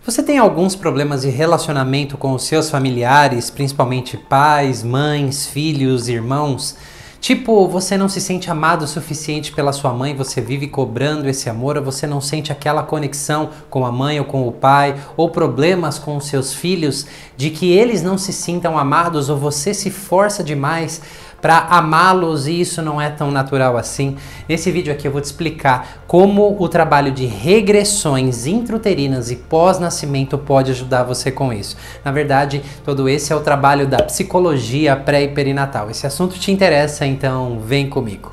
Você tem alguns problemas de relacionamento com os seus familiares, principalmente pais, mães, filhos, irmãos? Tipo, você não se sente amado o suficiente pela sua mãe, você vive cobrando esse amor, ou você não sente aquela conexão com a mãe ou com o pai, ou problemas com os seus filhos, de que eles não se sintam amados, ou você se força demais para amá-los e isso não é tão natural assim. Nesse vídeo aqui eu vou te explicar como o trabalho de regressões intrauterinas e pós-nascimento pode ajudar você com isso. Na verdade, todo esse é o trabalho da psicologia pré e perinatal. Esse assunto te interessa, então vem comigo.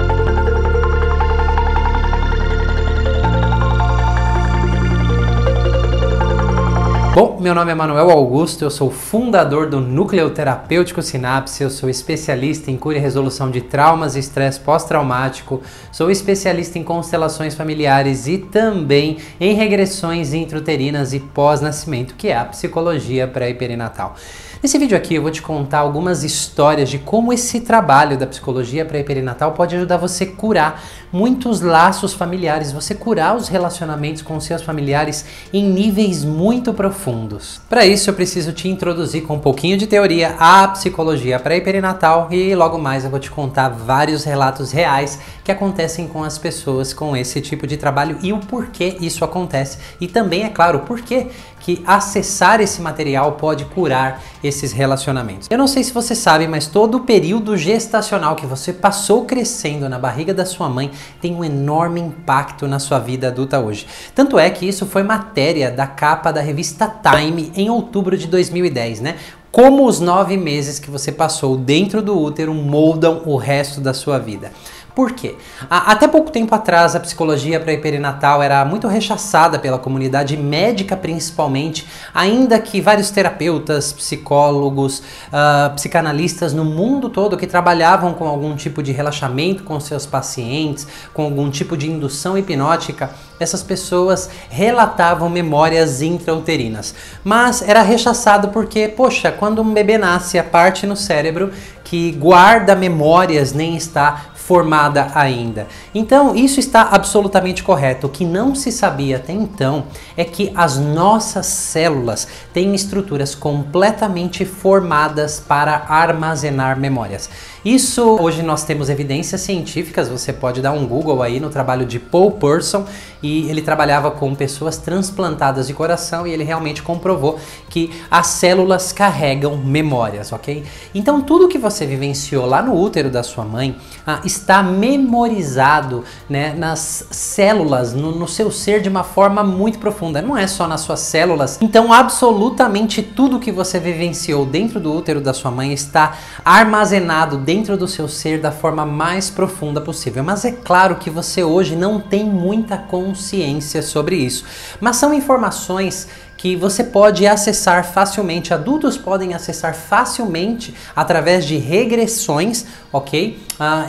Bom, meu nome é Manuel Augusto, eu sou fundador do Núcleo Terapêutico Sinapse, eu sou especialista em cura e resolução de traumas e estresse pós-traumático, sou especialista em constelações familiares e também em regressões intrauterinas e pós-nascimento, que é a psicologia pré e perinatal. Nesse vídeo aqui eu vou te contar algumas histórias de como esse trabalho da psicologia pré e perinatal pode ajudar você a curar muitos laços familiares, você curar os relacionamentos com seus familiares em níveis muito profundos. Para isso eu preciso te introduzir com um pouquinho de teoria à psicologia pré e perinatal e logo mais eu vou te contar vários relatos reais que acontecem com as pessoas com esse tipo de trabalho e o porquê isso acontece e também, é claro, o porquê que acessar esse material pode curar esses relacionamentos. Eu não sei se você sabe, mas todo o período gestacional que você passou crescendo na barriga da sua mãe tem um enorme impacto na sua vida adulta hoje. Tanto é que isso foi matéria da capa da revista Time em outubro de 2010, né? Como os 9 meses que você passou dentro do útero moldam o resto da sua vida. Por quê? Até pouco tempo atrás, a psicologia pré-perinatal era muito rechaçada pela comunidade médica, principalmente, ainda que vários terapeutas, psicólogos, psicanalistas no mundo todo que trabalhavam com algum tipo de relaxamento com seus pacientes, com algum tipo de indução hipnótica, essas pessoas relatavam memórias intrauterinas. Mas era rechaçado porque, poxa, quando um bebê nasce, a parte no cérebro que guarda memórias nem está formada ainda. Então, isso está absolutamente correto. O que não se sabia até então é que as nossas células têm estruturas completamente formadas para armazenar memórias. Isso, hoje nós temos evidências científicas, você pode dar um Google aí no trabalho de Paul Person, e ele trabalhava com pessoas transplantadas de coração e ele realmente comprovou que as células carregam memórias, ok? Então tudo que você vivenciou lá no útero da sua mãe está memorizado, né, nas células, no seu ser de uma forma muito profunda, não é só nas suas células. Então absolutamente tudo que você vivenciou dentro do útero da sua mãe está armazenado dentro do seu ser da forma mais profunda possível. Mas é claro que você hoje não tem muita consciência sobre isso. Mas são informações que você pode acessar facilmente, adultos podem acessar facilmente através de regressões, ok?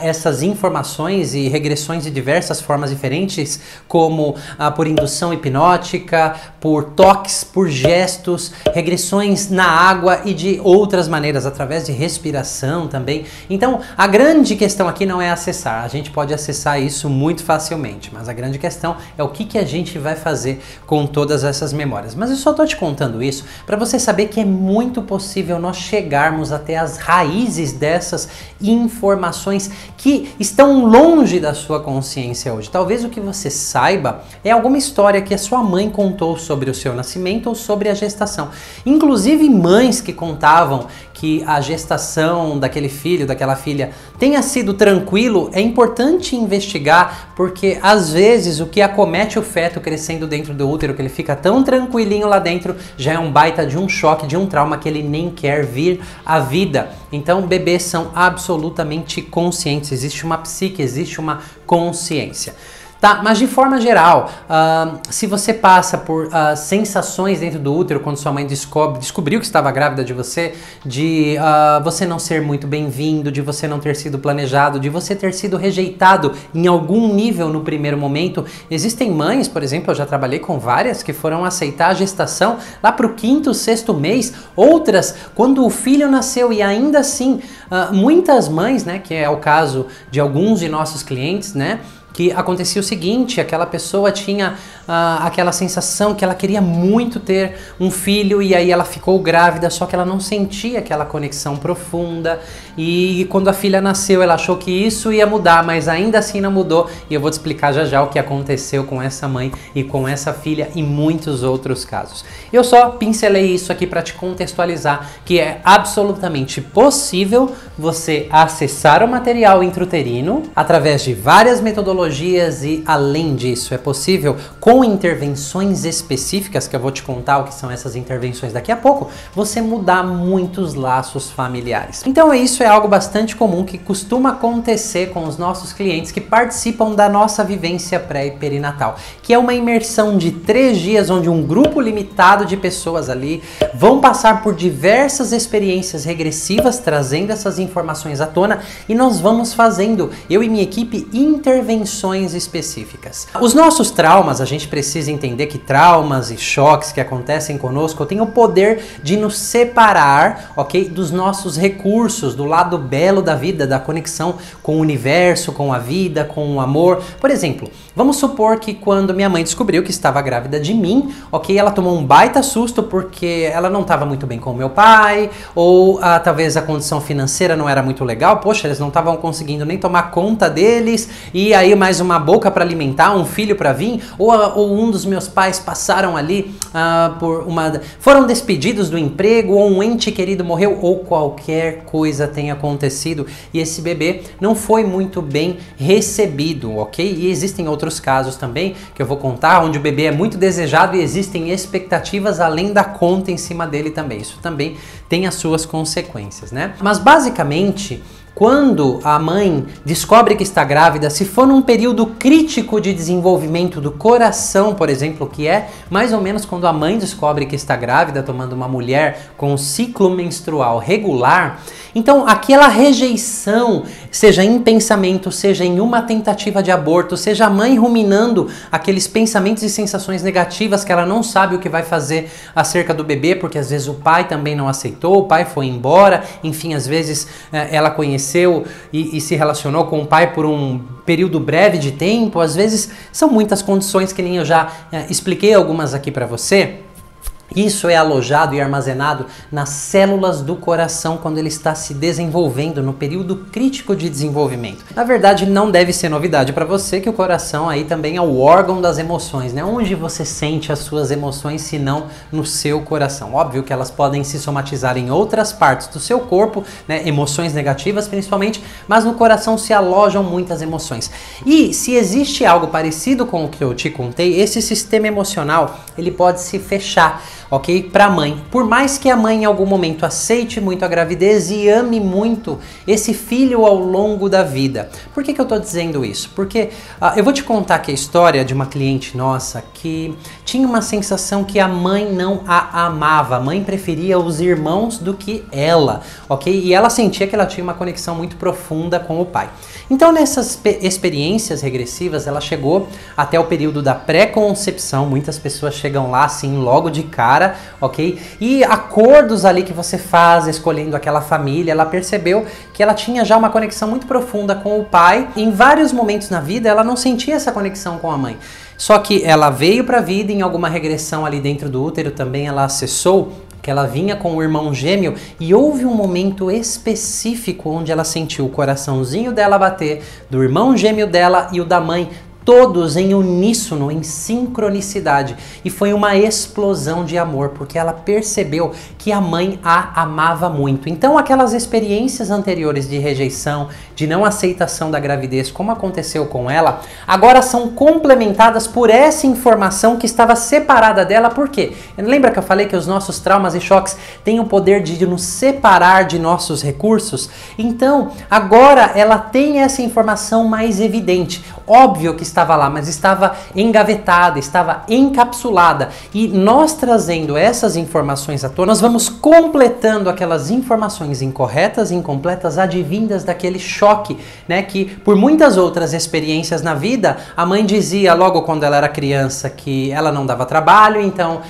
Essas informações e regressões de diversas formas diferentes, como por indução hipnótica, por toques, por gestos, regressões na água e de outras maneiras, através de respiração também. Então, a grande questão aqui não é acessar, a gente pode acessar isso muito facilmente, mas a grande questão é o que a gente vai fazer com todas essas memórias. Mas eu só estou te contando isso para você saber que é muito possível nós chegarmos até as raízes dessas informações que estão longe da sua consciência hoje. Talvez o que você saiba é alguma história que a sua mãe contou sobre o seu nascimento ou sobre a gestação. Inclusive mães que contavam que a gestação daquele filho, daquela filha tenha sido tranquilo, é importante investigar, porque às vezes o que acomete o feto crescendo dentro do útero, que ele fica tão tranquilinho lá dentro, já é um baita de um choque, de um trauma que ele nem quer vir à vida. Então bebês são absolutamente conscientes, existe uma psique, existe uma consciência. Tá, mas de forma geral, se você passa por sensações dentro do útero quando sua mãe descobriu que estava grávida de você, de você não ser muito bem-vindo, de você não ter sido planejado, de você ter sido rejeitado em algum nível no primeiro momento, existem mães, por exemplo, eu já trabalhei com várias que foram aceitar a gestação lá para o 5º, 6º mês, outras quando o filho nasceu e ainda assim, muitas mães, né, que é o caso de alguns de nossos clientes, né, que acontecia o seguinte: aquela pessoa tinha aquela sensação que ela queria muito ter um filho e aí ela ficou grávida, só que ela não sentia aquela conexão profunda, e quando a filha nasceu ela achou que isso ia mudar, mas ainda assim não mudou, e eu vou te explicar já já o que aconteceu com essa mãe e com essa filha e muitos outros casos. Eu só pincelei isso aqui para te contextualizar que é absolutamente possível você acessar o material intrauterino através de várias metodologias, e além disso é possível, com intervenções específicas, que eu vou te contar o que são essas intervenções daqui a pouco, você mudar muitos laços familiares. Então isso é algo bastante comum que costuma acontecer com os nossos clientes que participam da nossa vivência pré e perinatal, que é uma imersão de 3 dias onde um grupo limitado de pessoas ali vão passar por diversas experiências regressivas, trazendo essas informações à tona, e nós vamos fazendo, eu e minha equipe, intervenções específicas. Os nossos traumas, a gente precisa entender que traumas e choques que acontecem conosco têm o poder de nos separar, ok, dos nossos recursos, do lado belo da vida, da conexão com o universo, com a vida, com o amor. Por exemplo, vamos supor que quando minha mãe descobriu que estava grávida de mim, ok, ela tomou um baita susto porque ela não estava muito bem com o meu pai, ou talvez a condição financeira não era muito legal, poxa, eles não estavam conseguindo nem tomar conta deles, e aí mais uma boca para alimentar, um filho para vir, ou um dos meus pais passaram ali foram despedidos do emprego, ou um ente querido morreu, ou qualquer coisa tenha acontecido e esse bebê não foi muito bem recebido, ok? E existem outros casos também que eu vou contar, onde o bebê é muito desejado e existem expectativas além da conta em cima dele também. Isso também tem as suas consequências, né? Mas basicamente, quando a mãe descobre que está grávida, se for num período crítico de desenvolvimento do coração, por exemplo, que é mais ou menos quando a mãe descobre que está grávida, tomando uma mulher com um ciclo menstrual regular, então aquela rejeição, seja em pensamento, seja em uma tentativa de aborto, seja a mãe ruminando aqueles pensamentos e sensações negativas que ela não sabe o que vai fazer acerca do bebê, porque às vezes o pai também não aceitou, o pai foi embora, enfim, às vezes ela conheceu e se relacionou com o pai por um período breve de tempo, às vezes são muitas condições que nem eu já expliquei algumas aqui para você. Isso é alojado e armazenado nas células do coração quando ele está se desenvolvendo, no período crítico de desenvolvimento. Na verdade, não deve ser novidade para você que o coração aí também é o órgão das emoções, né? Onde você sente as suas emoções, se não no seu coração. Óbvio que elas podem se somatizar em outras partes do seu corpo, né? Emoções negativas principalmente, mas no coração se alojam muitas emoções. E se existe algo parecido com o que eu te contei, esse sistema emocional, ele pode se fechar, ok? Para a mãe. Por mais que a mãe em algum momento aceite muito a gravidez e ame muito esse filho ao longo da vida. Por que eu tô dizendo isso? Porque eu vou te contar aqui a história de uma cliente nossa que tinha uma sensação que a mãe não a amava. A mãe preferia os irmãos do que ela, ok? E ela sentia que ela tinha uma conexão muito profunda com o pai. Então nessas experiências regressivas ela chegou até o período da pré-concepção. Muitas pessoas chegam lá assim logo de cara, ok? E acordos ali que você faz escolhendo aquela família, ela percebeu que ela tinha já uma conexão muito profunda com o pai. Em vários momentos na vida ela não sentia essa conexão com a mãe. Só que ela veio para a vida, em alguma regressão ali dentro do útero também ela acessou que ela vinha com o irmão gêmeo, e houve um momento específico onde ela sentiu o coraçãozinho dela bater, do irmão gêmeo dela e o da mãe, todos em uníssono, em sincronicidade. E foi uma explosão de amor, porque ela percebeu que a mãe a amava muito. Então aquelas experiências anteriores de rejeição, de não aceitação da gravidez, como aconteceu com ela, agora são complementadas por essa informação que estava separada dela. Por quê? Lembra que eu falei que os nossos traumas e choques têm o poder de nos separar de nossos recursos? Então, agora ela tem essa informação mais evidente. Óbvio que estava lá, mas estava engavetada, estava encapsulada. E nós trazendo essas informações à tona, nós vamos completando aquelas informações incorretas, incompletas, advindas daquele choque, né? Que por muitas outras experiências na vida, a mãe dizia logo quando ela era criança que ela não dava trabalho, então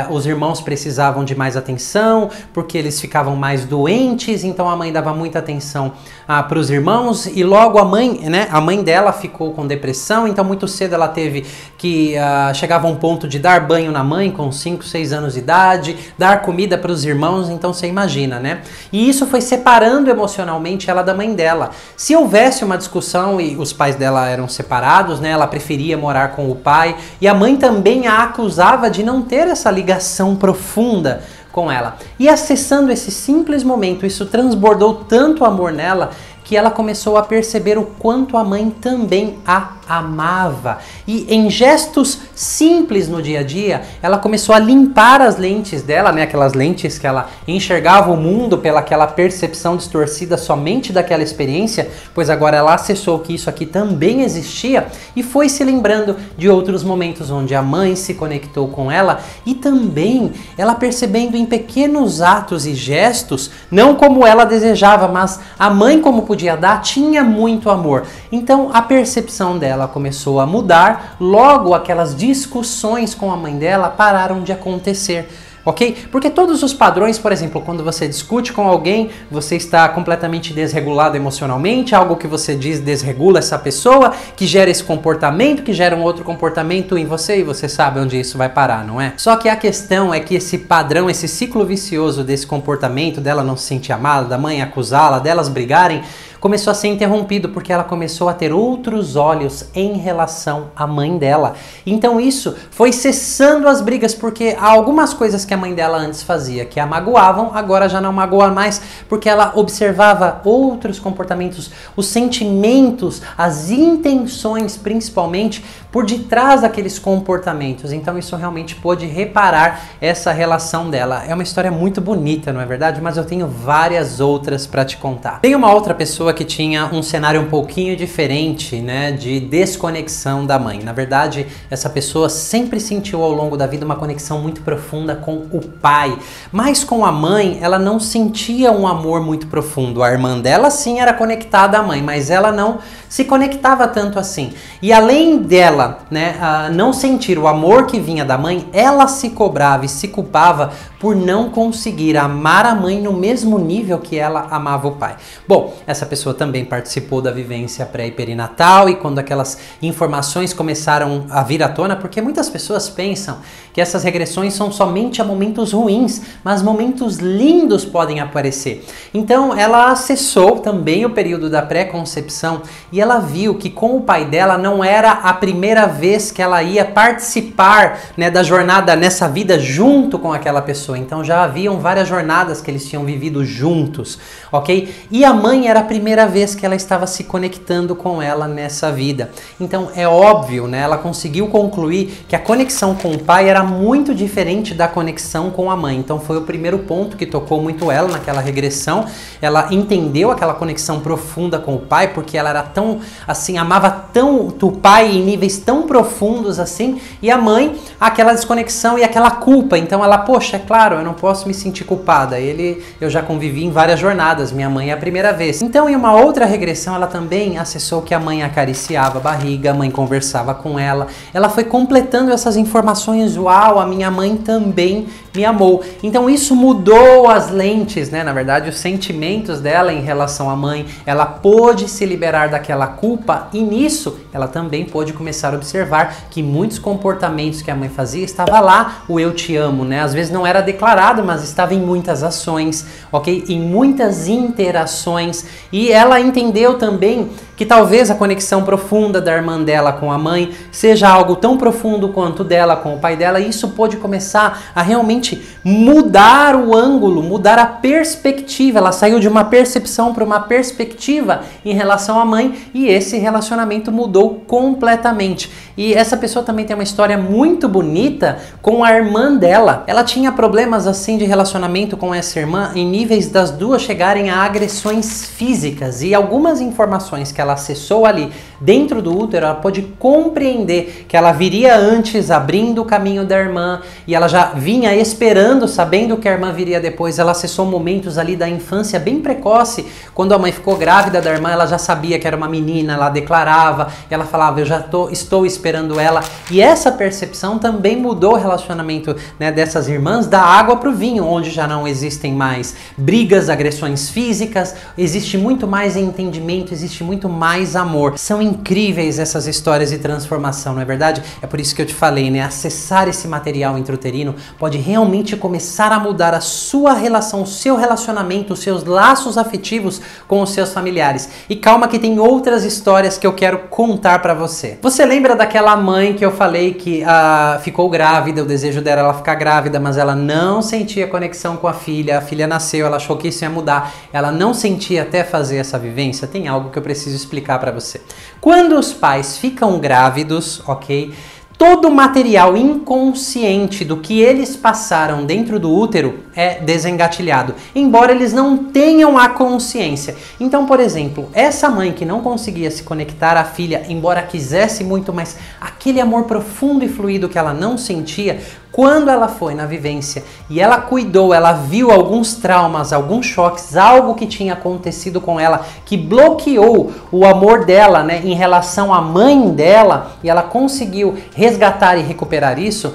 os irmãos precisavam de mais atenção, porque eles ficavam mais doentes, então a mãe dava muita atenção para os irmãos, e logo a mãe, né? A mãe dela ficou com depressão, então muito cedo ela teve que chegava a um ponto de dar banho na mãe com 5, 6 anos de idade, dar comida para os irmãos, então você imagina, né? E isso foi separando emocionalmente ela da mãe dela. Se houvesse uma discussão e os pais dela eram separados, né, ela preferia morar com o pai, e a mãe também a acusava de não ter essa ligação profunda com ela. E acessando esse simples momento, isso transbordou tanto amor nela que ela começou a perceber o quanto a mãe também a amava. E em gestos simples no dia a dia, ela começou a limpar as lentes dela, né? Aquelas lentes que ela enxergava o mundo pela aquela percepção distorcida somente daquela experiência, pois agora ela acessou que isso aqui também existia e foi se lembrando de outros momentos onde a mãe se conectou com ela e também ela percebendo em pequenos atos e gestos, não como ela desejava, mas a mãe como podia dar, tinha muito amor. Então a percepção dela começou a mudar, logo aquelas discussões com a mãe dela pararam de acontecer. Ok? Porque todos os padrões, por exemplo, quando você discute com alguém, você está completamente desregulado emocionalmente, algo que você diz desregula essa pessoa, que gera esse comportamento, que gera um outro comportamento em você, e você sabe onde isso vai parar, não é? Só que a questão é que esse padrão, esse ciclo vicioso desse comportamento, dela não se sentir amada, da mãe acusá-la, delas brigarem, começou a ser interrompido porque ela começou a ter outros olhos em relação à mãe dela. Então isso foi cessando as brigas, porque há algumas coisas que a mãe dela antes fazia que a magoavam, agora já não magoa mais, porque ela observava outros comportamentos, os sentimentos, as intenções principalmente por detrás daqueles comportamentos. Então isso realmente pôde reparar essa relação dela. É uma história muito bonita, não é verdade? Mas eu tenho várias outras para te contar. Tem uma outra pessoa que tinha um cenário um pouquinho diferente, né, de desconexão da mãe. Na verdade, essa pessoa sempre sentiu ao longo da vida uma conexão muito profunda com o pai, mas com a mãe ela não sentia um amor muito profundo. A irmã dela sim era conectada à mãe, mas ela não se conectava tanto assim. E além dela, né, não sentir o amor que vinha da mãe, ela se cobrava e se culpava por não conseguir amar a mãe no mesmo nível que ela amava o pai. Bom, essa pessoa também participou da vivência pré e perinatal, e quando aquelas informações começaram a vir à tona, porque muitas pessoas pensam que essas regressões são somente a momentos ruins, mas momentos lindos podem aparecer. Então ela acessou também o período da pré-concepção e ela viu que com o pai dela não era a primeira vez que ela ia participar, né, da jornada nessa vida junto com aquela pessoa. Então já haviam várias jornadas que eles tinham vivido juntos, ok? E a mãe era a primeira vez que ela estava se conectando com ela nessa vida. Então é óbvio, né? Ela conseguiu concluir que a conexão com o pai era muito diferente da conexão com a mãe. Então foi o primeiro ponto que tocou muito ela naquela regressão. Ela entendeu aquela conexão profunda com o pai, porque ela era tão, assim, amava tanto o pai em níveis tão profundos assim, e a mãe, aquela desconexão e aquela culpa. Então ela, poxa, é claro, eu não posso me sentir culpada. Eu já convivi em várias jornadas, minha mãe é a primeira vez. Então em uma outra regressão ela também acessou que a mãe acariciava a barriga, a mãe conversava com ela. Ela foi completando essas informações, uau, a minha mãe também me amou. Então isso mudou as lentes, né? Na verdade, os sentimentos dela em relação à mãe. Ela pôde se liberar daquela culpa e nisso ela também pôde começar a observar que muitos comportamentos que a mãe fazia estava lá o eu te amo, né? Às vezes não era declarado, mas estava em muitas ações, ok? Em muitas interações. E ela entendeu também que talvez a conexão profunda da irmã dela com a mãe seja algo tão profundo quanto dela com o pai dela, e isso pôde começar a realmente mudar o ângulo, mudar a perspectiva. Ela saiu de uma percepção para uma perspectiva em relação à mãe, e esse relacionamento mudou completamente. E essa pessoa também tem uma história muito bonita com a irmã dela. Ela tinha problemas assim de relacionamento com essa irmã em níveis das duas chegarem a agressões físicas, e algumas informações que ela acessou ali dentro do útero, ela pôde compreender que ela viria antes abrindo o caminho da irmã, e ela já vinha esperando, sabendo que a irmã viria depois. Ela acessou momentos ali da infância bem precoce, quando a mãe ficou grávida da irmã, ela já sabia que era uma menina, ela declarava, ela falava, eu já estou esperando ela. E essa percepção também mudou o relacionamento, né, dessas irmãs, da água para o vinho, onde já não existem mais brigas, agressões físicas, existe muito mais entendimento, existe muito mais amor. São incríveis essas histórias de transformação, não é verdade? É por isso que eu te falei, né? Acessar esse material intrauterino pode realmente começar a mudar a sua relação, o seu relacionamento, os seus laços afetivos com os seus familiares. E calma que tem outras histórias que eu quero contar pra você. Você lembra daquela mãe que eu falei que ficou grávida, o desejo dela era ela ficar grávida, mas ela não sentia conexão com a filha nasceu, ela achou que isso ia mudar, ela não sentia até fazer essa vivência? Tem algo que eu preciso explicar pra você. Quando os pais ficam grávidos, ok? Todo o material inconsciente do que eles passaram dentro do útero é desengatilhado, embora eles não tenham a consciência. Então, por exemplo, essa mãe que não conseguia se conectar à filha, embora quisesse muito, mas aquele amor profundo e fluido que ela não sentia, quando ela foi na vivência e ela cuidou, ela viu alguns traumas, alguns choques, algo que tinha acontecido com ela que bloqueou o amor dela, né, em relação à mãe dela, e ela conseguiu resgatar e recuperar isso,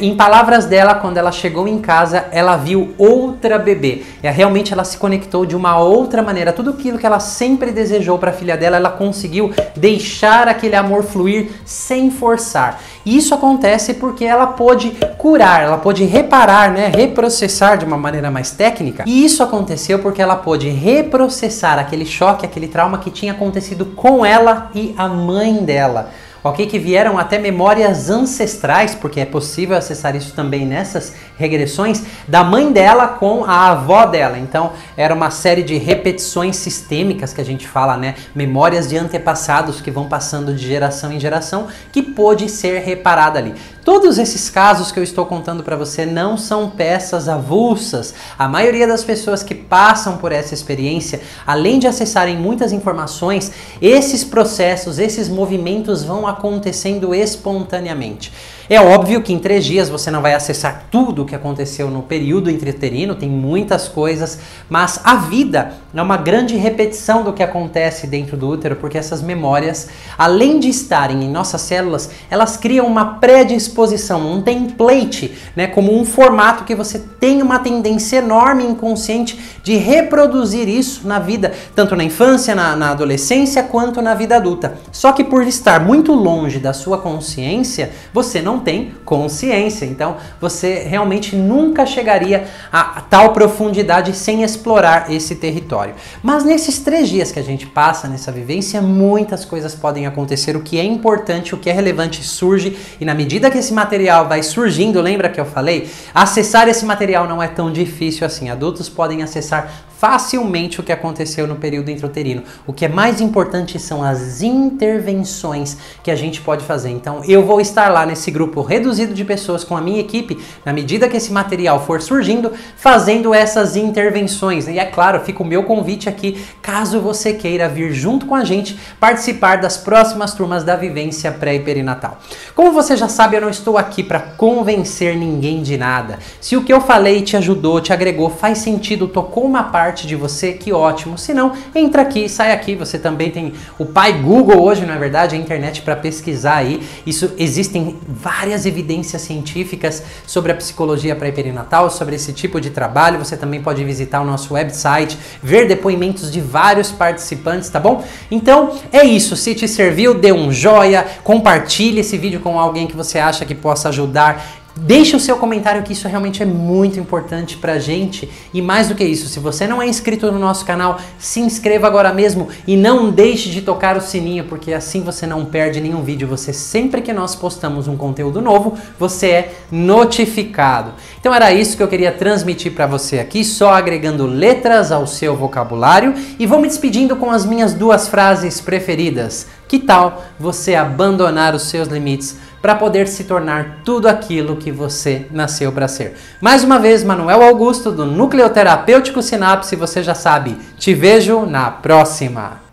em palavras dela, quando ela chegou em casa, ela viu outra bebê. Realmente ela se conectou de uma outra maneira. Tudo aquilo que ela sempre desejou para a filha dela, ela conseguiu deixar aquele amor fluir sem forçar. E isso acontece porque ela pôde curar, ela pôde reparar, né, reprocessar de uma maneira mais técnica. E isso aconteceu porque ela pôde reprocessar aquele choque, aquele trauma que tinha acontecido com ela e a mãe dela. Ok? Que vieram até memórias ancestrais, porque é possível acessar isso também nessas regressões, da mãe dela com a avó dela. Então, era uma série de repetições sistêmicas que a gente fala, né? Memórias de antepassados que vão passando de geração em geração, que pôde ser reparada ali. Todos esses casos que eu estou contando para você não são peças avulsas. A maioria das pessoas que passam por essa experiência, além de acessarem muitas informações, esses processos, esses movimentos vão acontecendo espontaneamente. É óbvio que em 3 dias você não vai acessar tudo o que aconteceu no período intrauterino, tem muitas coisas, mas a vida é uma grande repetição do que acontece dentro do útero, porque essas memórias, além de estarem em nossas células, elas criam uma predisposição, um template, né, como um formato que você tem uma tendência enorme inconsciente de reproduzir isso na vida, tanto na infância, na adolescência, quanto na vida adulta. Só que por estar muito longe da sua consciência, você não tem consciência, então você realmente nunca chegaria a tal profundidade sem explorar esse território. Mas nesses 3 dias que a gente passa nessa vivência, muitas coisas podem acontecer. O que é importante, o que é relevante surge, e na medida que esse material vai surgindo, lembra que eu falei? Acessar esse material não é tão difícil assim. Adultos podem acessar facilmente o que aconteceu no período intrauterino. O que é mais importante são as intervenções que a gente pode fazer. Então eu vou estar lá nesse grupo reduzido de pessoas com a minha equipe, na medida que esse material for surgindo, fazendo essas intervenções. E é claro, fica o meu convite aqui, caso você queira vir junto com a gente participar das próximas turmas da vivência pré e perinatal. Como você já sabe, eu não estou aqui para convencer ninguém de nada. Se o que eu falei te ajudou, te agregou, faz sentido, tocou uma parte de você, que ótimo. Se não, entra aqui, sai aqui. Você também tem o pai Google hoje, não é verdade? A internet para pesquisar aí. Isso, existem várias evidências científicas sobre a psicologia pré-perinatal, sobre esse tipo de trabalho. Você também pode visitar o nosso website, ver depoimentos de vários participantes, tá bom? Então, é isso. Se te serviu, dê um joia, compartilhe esse vídeo com alguém que você acha que possa ajudar. Deixe o seu comentário, que isso realmente é muito importante pra gente. E mais do que isso, se você não é inscrito no nosso canal, se inscreva agora mesmo e não deixe de tocar o sininho, porque assim você não perde nenhum vídeo. Você, sempre que nós postamos um conteúdo novo, você é notificado. Então era isso que eu queria transmitir pra você aqui, só agregando letras ao seu vocabulário. E vou me despedindo com as minhas 2 frases preferidas. Que tal você abandonar os seus limites para poder se tornar tudo aquilo que você nasceu para ser? Mais uma vez, Manuel Augusto, do Núcleo Terapêutico Sinapse, você já sabe. Te vejo na próxima!